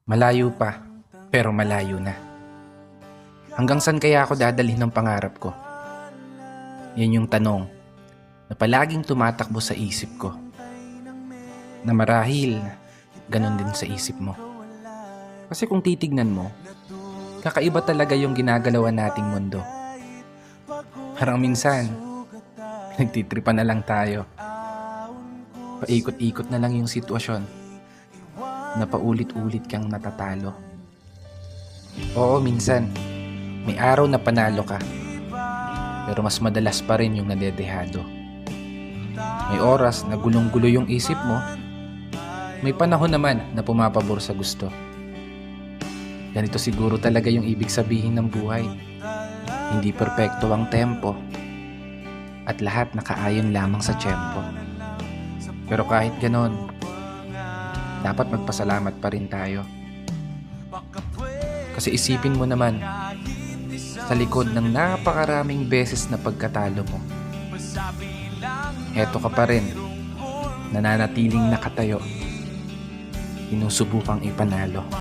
Malayo pa, pero malayo na. Hanggang saan kaya ako dadalhin ng pangarap ko? Yan yung tanong na palaging tumatakbo sa isip ko. Na marahil, ganun din sa isip mo. Kasi kung titignan mo, kakaiba talaga yung ginagalawan nating mundo. Parang minsan, nagtitripan na lang tayo. Paikot-ikot na lang yung sitwasyon na paulit-ulit kang natatalo. Oo, minsan, may araw na panalo ka, pero mas madalas pa rin yung nadedehado. May oras na gulong-gulo yung isip mo, may panahon naman na pumapabor sa gusto. Ganito siguro talaga yung ibig sabihin ng buhay. Hindi perpekto ang tempo, at lahat nakaayon lamang sa tiyempo. Pero kahit ganon, dapat magpasalamat pa rin tayo. Kasi isipin mo naman, sa likod ng napakaraming beses na pagkatalo mo, eto ka pa rin, nananatiling nakatayo, sinusubukang ipanalo.